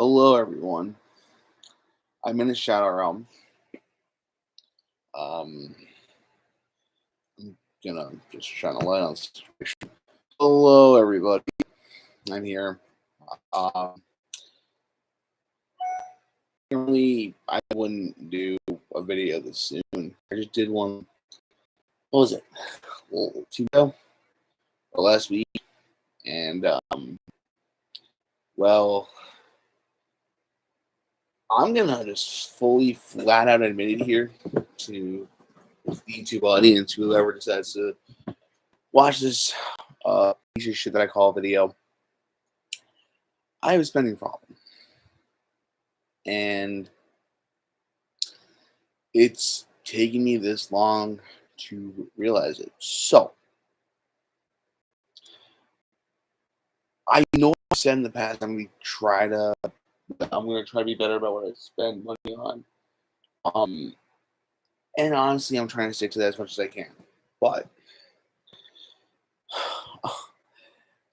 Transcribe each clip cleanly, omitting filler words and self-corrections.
Hello, everyone. I'm in a shadow realm. Um, I'm gonna just shine a light on the situation. Hello, everybody. I'm here. Um, Normally, I wouldn't do a video this soon. I just did one. What was it? Well, 2 ago or last week, and well, I'm gonna just fully, flat out admit it here to the YouTube audience, whoever decides to watch this piece of shit that I call a video. I have a spending problem, and it's taking me this long to realize it. So I know I've said in the past I'm gonna try to be better about what I spend money on. Um, and honestly, I'm trying to stick to that as much as I can. But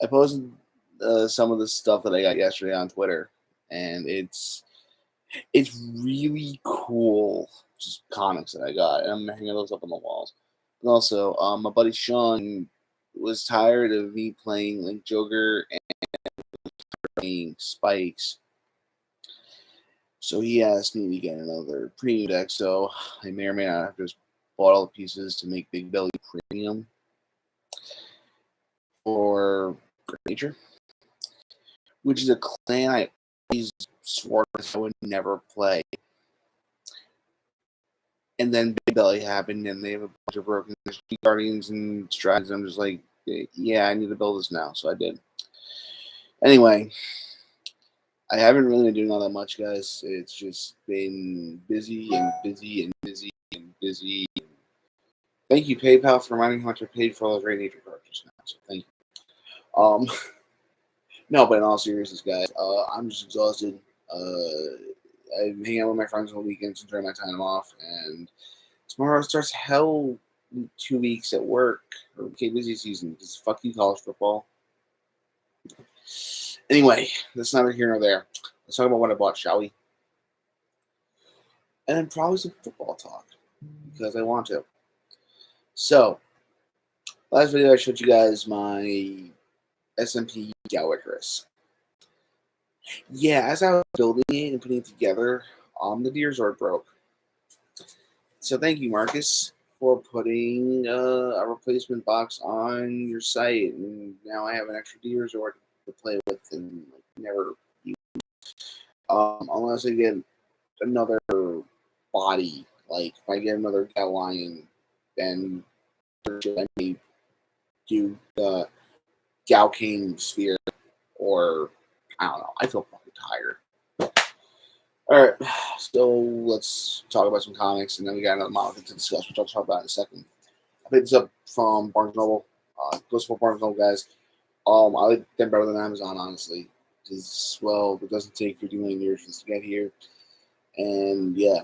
I posted some of the stuff that I got yesterday on Twitter, and it's really cool. Just comics that I got, and I'm hanging those up on the walls. And also, my buddy Sean was tired of me playing Link Joker and playing Spikes, so he asked me to get another premium deck. So I may or may not have just bought all the pieces to make Big Belly Premium for Great Nature, which is a clan I always swore I would never play. And then Big Belly happened, and they have a bunch of broken Guardians and Strides. I'm just like, yeah, I need to build this now. So I did. Anyway, I haven't really been doing all that much, guys. It's just been busy and busy and busy and busy. Thank you, PayPal, for reminding me how much I paid for all those Great Nature cards just now. So thank you. No, but in all seriousness, guys, I'm just exhausted. I hang out with my friends on the weekends, enjoy my time off, and tomorrow starts hell 2 weeks at work or busy season because fuck you, college football. Anyway, that's neither here nor there. Let's talk about what I bought, shall we? And then probably some football talk because I want to. So, last video I showed you guys my SMP Gal Icarus. Yeah, as I was building it and putting it together, the Deer Zord broke. So thank you, Marcus, for putting a replacement box on your site, and now I have an extra Deer Zord to play with and never use. Unless I get another body, like if I get another Gal Lion, then I may do the Gal King Spear, or I don't know. I feel fucking tired. All right, so let's talk about some comics, and then we got another manga to discuss, which I'll talk about in a second. I picked this up from Barnes Noble. Go support Barnes Noble, guys. I like them better than Amazon, honestly, because well, it doesn't take 50 million years just to get here. And yeah,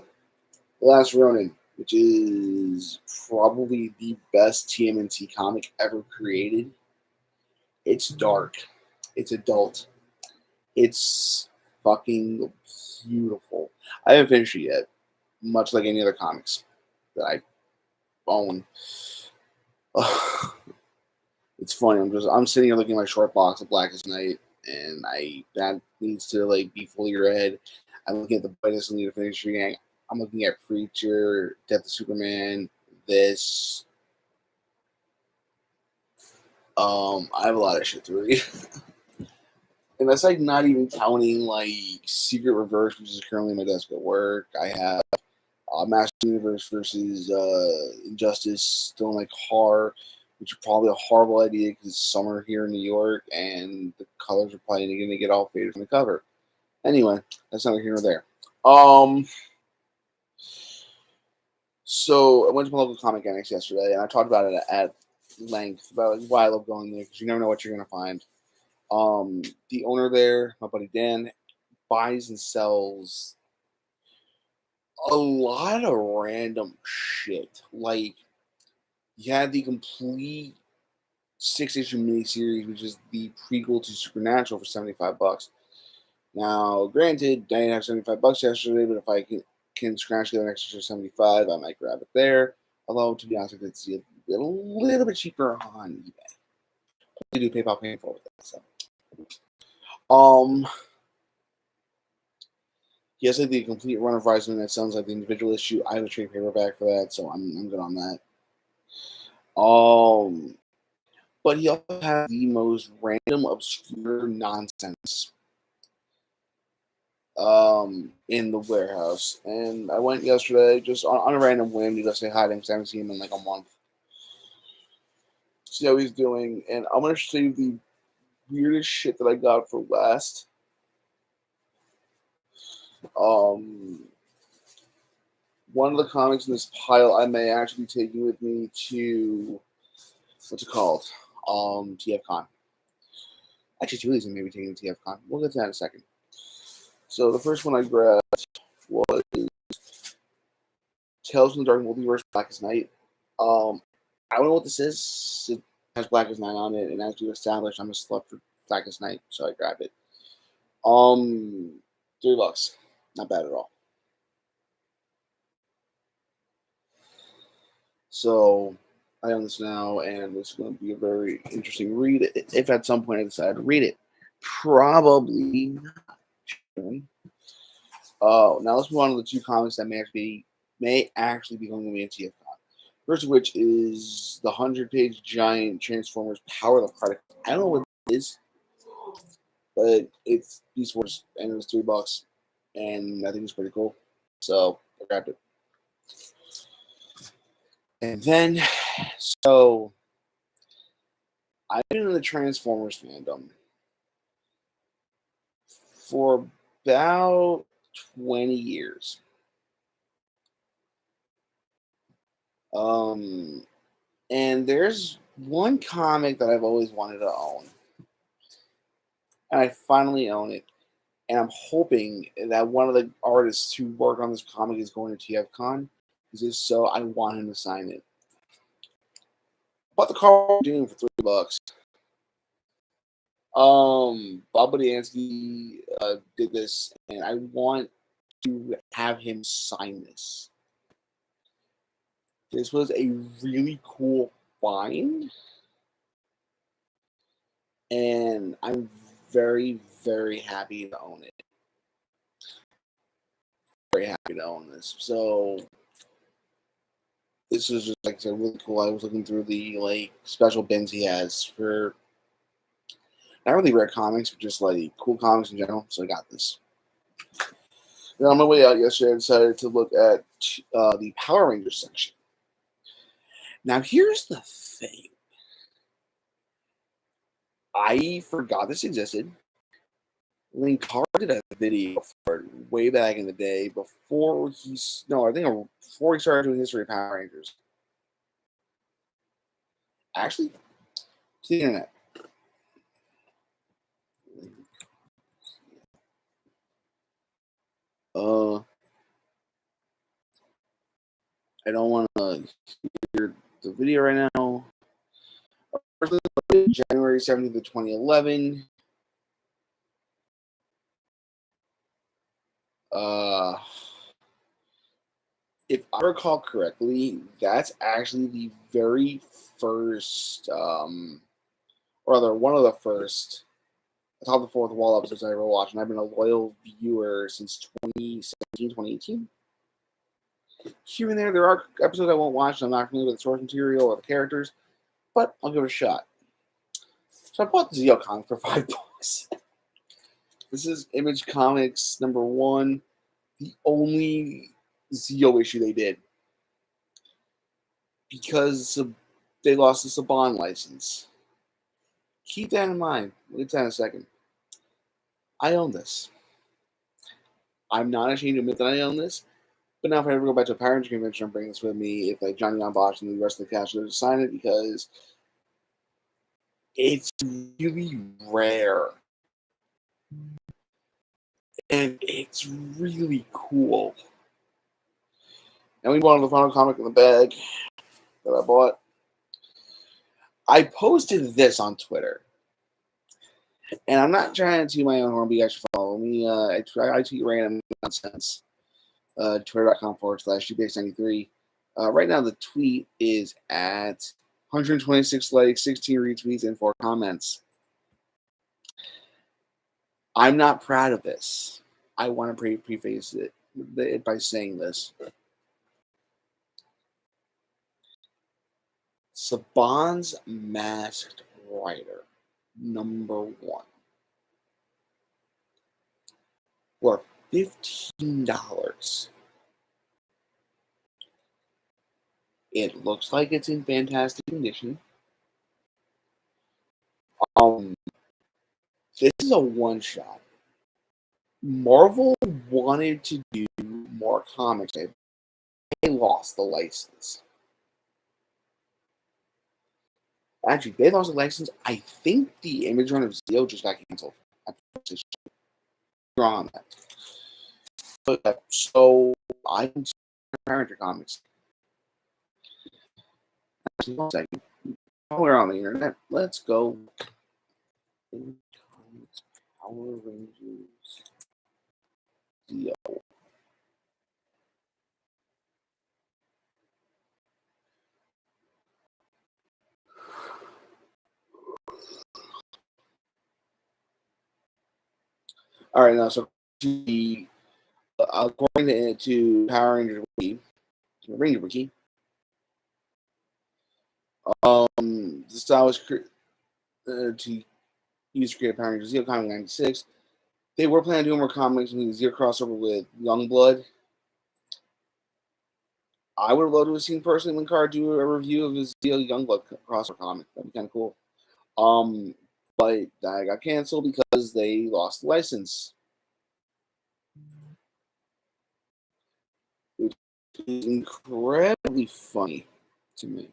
The Last Ronin, which is probably the best TMNT comic ever created. It's dark. It's adult. It's fucking beautiful. I haven't finished it yet, much like any other comics that I own. It's funny. I'm sitting here looking at my short box of Blackest Night, and that needs to like be fully read. I'm looking at the brightest I need to finish reading. I'm looking at Preacher, Death of Superman, this. I have a lot of shit to read. And that's like not even counting like Secret Reverse, which is currently on my desk at work. I have Master Universe versus Injustice still in my car, which is probably a horrible idea because it's summer here in New York and the colors are probably going to get all faded from the cover. Anyway, that's neither here nor there. So I went to my local comic annex yesterday, and I talked about it at length about why I love going there because you never know what you're going to find. The owner there, my buddy Dan, buys and sells a lot of random shit. Like, you had the complete 6-issue miniseries, which is the prequel to Supernatural, for $75. Now, granted, I didn't have $75 yesterday, but if I can scratch get an extra 75, I might grab it there. Although, to be honest, I could see it a little bit cheaper on eBay. Probably do PayPal paying for it with that. So, yes, I did a complete run of Rising. That sounds like the individual issue. I have a trade paperback for that, so I'm good on that. But he also had the most random, obscure nonsense in the warehouse. And I went yesterday just on a random whim to go say hi to him because I haven't seen him in like a month. See how he's doing. And I'm going to show you the weirdest shit that I got for last. One of the comics in this pile I may actually be taking with me to, what's it called? TFCon. Actually, two of these I may be taking to TFCon. We'll get to that in a second. So the first one I grabbed was Tales from the Dark Multiverse, Blackest Night. I don't know what this is. It has Blackest Night on it, and as we established, I'm a slut for Blackest Night, so I grabbed it. $3, not bad at all. So I own this now, and it's going to be a very interesting read. If at some point I decide to read it, probably not. Now let's move on to the two comics that may actually be going to be in TFCon. First of which is the 100-page giant Transformers Power of the Predacons. I don't know what it is, but it's Beast Wars, and it was $3, and I think it's pretty cool. So I grabbed it. And then, so I've been in the Transformers fandom for about 20 years. And there's one comic that I've always wanted to own. And I finally own it. And I'm hoping that one of the artists who worked on this comic is going to TFCon. Because if so, I want him to sign it. Bought the card doing for $3. Bob Budiansky did this, and I want to have him sign this. This was a really cool find, and I'm very, very happy to own it. Very happy to own this. So this is just like I said, really cool. I was looking through the special bins he has for not really rare comics, but just cool comics in general. So I got this. Then on my way out yesterday, I decided to look at the Power Rangers section. Now here's the thing. I forgot this existed. Linkar did a video for it way back in the day before before he started doing History of Power Rangers. Actually, it's the internet. I don't want to hear the video right now. January 17th of 2011. If I recall correctly, that's actually the very first, or rather, one of the first Top of the Fourth Wall episodes I ever watched, and I've been a loyal viewer since 2017, 2018. Here and there are episodes I won't watch, and I'm not familiar with the source material or the characters, but I'll give it a shot. So I bought the Zeo comic for $5. This is Image Comics #1, the only Zeo issue they did. Because they lost the Saban license. Keep that in mind. We'll get to that in a second. I own this. I'm not ashamed to admit that I own this. But now if I ever go back to a Power Rangers convention, I'm bringing this with me. If Johnny Gon Bosch and the rest of the cast are to sign it, because it's really rare. And it's really cool. And we bought the final comic in the bag that I bought. I posted this on Twitter. And I'm not trying to toot my own horn, but you guys should follow Let me. I tweet random nonsense. Twitter.com/GBX93. Right now, the tweet is at 126 likes, 16 retweets, and 4 comments. I'm not proud of this. I want to preface it by saying this. Saban's Masked Rider #1 for $15. It looks like it's in fantastic condition. This is a one-shot. Marvel wanted to do more comics. They lost the license. Actually, they lost the license. I think the image run of Zeo just got canceled. I'm wrong on that. But, so I can see Power Ranger comics. One second. While we're on the internet, let's go. Power Rangers Zeo. All right, now so according to Power Ranger Wiki, the style was to use to create Power Rangers Zeo comic 96. They were planning to do more comics, including Zeo crossover with Youngblood. I would have loved to have seen personally Linkard do a review of his Zeo Youngblood crossover comic. That'd be kind of cool. But that got canceled because they lost the license, which is incredibly funny to me.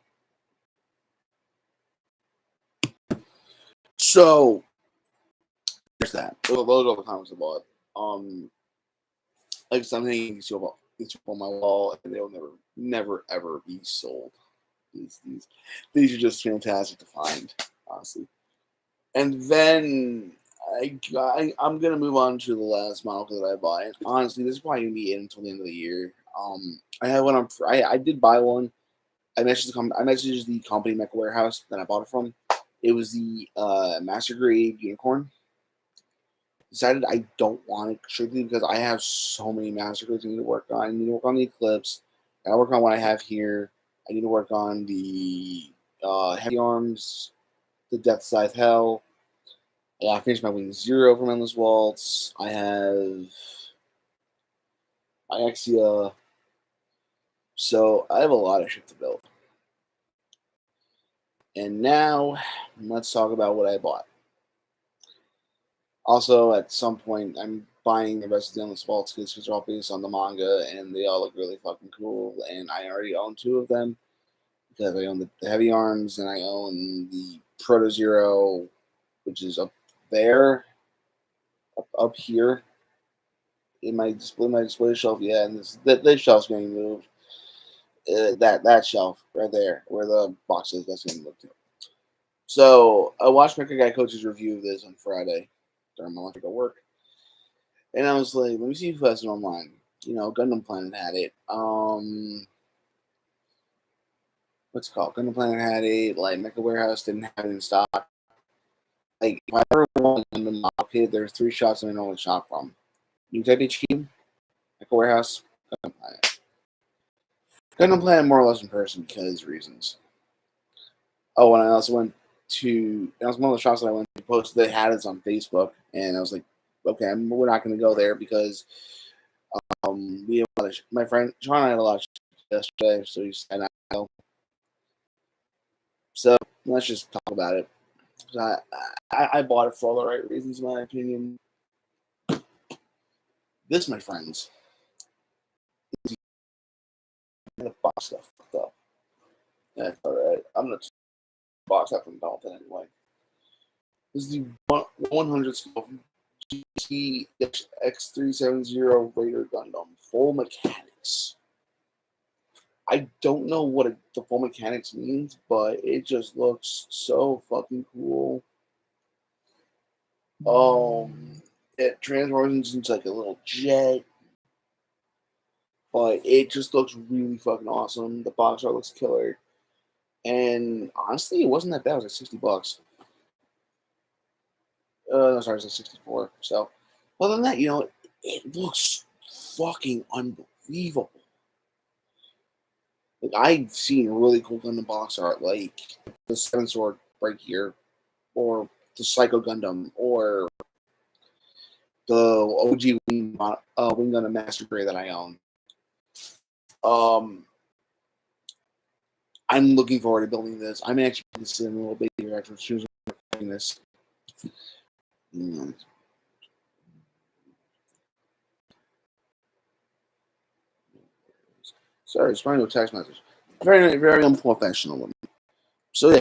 So there's that. Those are the comics I bought. Like something you can see about it's on my wall, and they'll never ever be sold. These are just fantastic to find, honestly. And then I'm gonna move on to the last model that I bought. And honestly, this is probably gonna be in until the end of the year. I have one on. I did buy one. I messaged the company Mecha Warehouse that I bought it from. It was the Master Grade Unicorn. Decided I don't want it strictly because I have so many Master Grades I need to work on. I need to work on the Eclipse. I work on what I have here. I need to work on the Heavy Arms, the Death Scythe Hell. I finished my Wing Zero from Endless Waltz. I have Iexia. So I have a lot of shit to build. And now let's talk about what I bought. Also, at some point, I'm buying the rest of the Endless Waltz because they're all based on the manga and they all look really fucking cool. And I already own 2 of them because I own the Heavy Arms and I own the Proto Zero, which is up there, up here in my display shelf. Yeah, and this shelf's going to move. That shelf right there where the box is, that's going to move to. So I watched Mecha Guy Coach's review of this on Friday during my lunch at work, and I was like, let me see who has it online. You know, Gundam Planet had it. What's it called? Gundam Planet had it. Like Mecha Warehouse didn't have it in stock. Like if I ever want a Gundam model kit, there's 3 shops I know to shop from. New Type HQ, Mecha Warehouse, Gundam Planet. Gundam Planet more or less in person because reasons. Oh, and I also went to, that was one of the shops that I went to post they had it on Facebook, and I was like, okay, we're not going to go there because we have a lot of my friend Sean and I had a lot of yesterday, so he said I know. So let's just talk about it. I bought it for all the right reasons, in my opinion. This, my friends, is the box stuff fucked up. That's alright. I'm gonna box up from Dalton anyway. This is the 100 scope GT X370 Raider Gundam. Full mechanics. I don't know what the full mechanics means, but it just looks so fucking cool. It transforms into like a little jet, but it just looks really fucking awesome. The box art looks killer, and honestly, it wasn't that bad. It was like $60. No, sorry, it was like 64. So, other than that, it looks fucking unbelievable. Like I've seen really cool Gundam box art, like the Seven Sword right here, or the Psycho Gundam, or the OG Wing Gundam Master Grade that I own. I'm looking forward to building this. I'm actually going to sit in a little bit here after as soon as I'm recording this. Sorry, it's probably no text message. Very, very unprofessional of me. So yeah,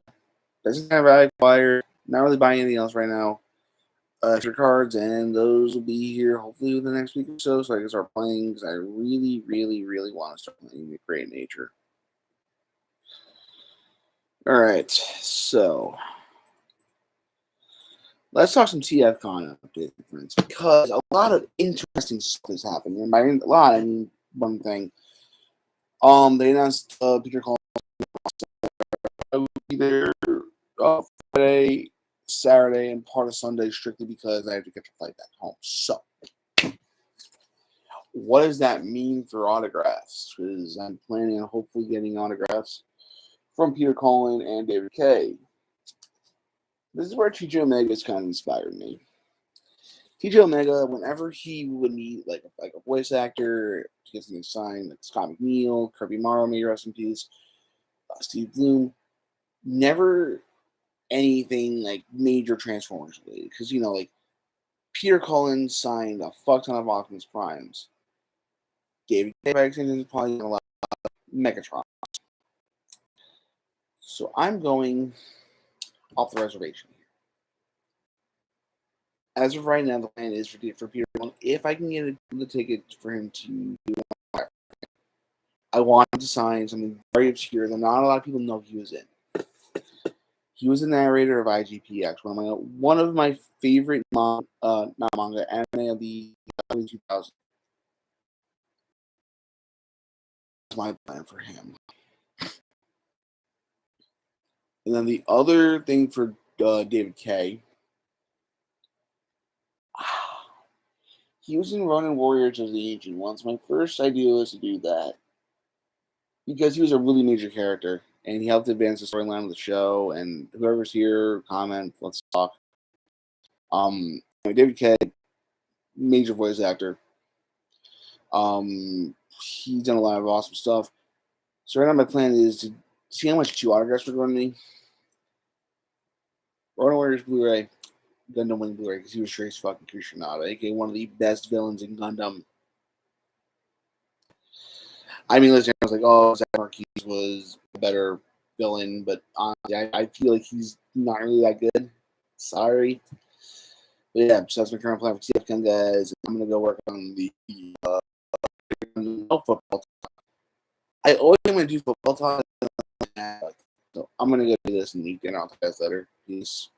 that's kind of what I acquired. Not really buying anything else right now. Extra cards, and those will be here hopefully within the next week or so. So I can start playing because I really, really, really want to start playing the Great Nature. All right, so let's talk some TFCon updates, friends, because a lot of interesting stuff is happening. And by a lot, I mean one thing. They announced Peter Collins will be there Friday, Saturday, and part of Sunday strictly because I have to get the flight back home. So, what does that mean for autographs? Because I'm planning on hopefully getting autographs from Peter Cullen and David Kay. This is where TJ Omega's kind of inspired me. TJ Omega, whenever he would meet like a voice actor to get something signed, like Scott McNeil, Kirby Morrow, may rest in peace, Steve Bloom, never anything like major Transformers related. Because, like Peter Cullen signed a fuck ton of Optimus Primes. David K. is probably going to allow Megatron. So I'm going off the reservation here. As of right now, the plan is for Peter Cullen, if I can get the ticket for him to do it, I want him to sign something very obscure that not a lot of people know he was in. He was the narrator of IGPX, one of my favorite not manga, anime of the early 2000s. That's my plan for him. And then the other thing for David Kay, he was in Ronin Warriors of the Ancient Ones. My first idea was to do that because he was a really major character and he helped advance the storyline of the show. And whoever's here, comment, let's talk. David Kay, major voice actor. He's done a lot of awesome stuff. So right now my plan is to see how much 2 autographs would run me. Ronin Warriors Blu-ray, Gundam Wing Blu-ray, because he was Trace fucking Kushinaga, aka one of the best villains in Gundam. I mean, listen, I was like, oh, Zach Marquis was a better villain, but honestly, I feel like he's not really that good. Sorry. But yeah, so that's my current plan for TFCon, guys. I'm going to go work on the football talk. I always want to do football talk, so I'm going to go do this and eat dinner. I'll talk to you guys later. Peace.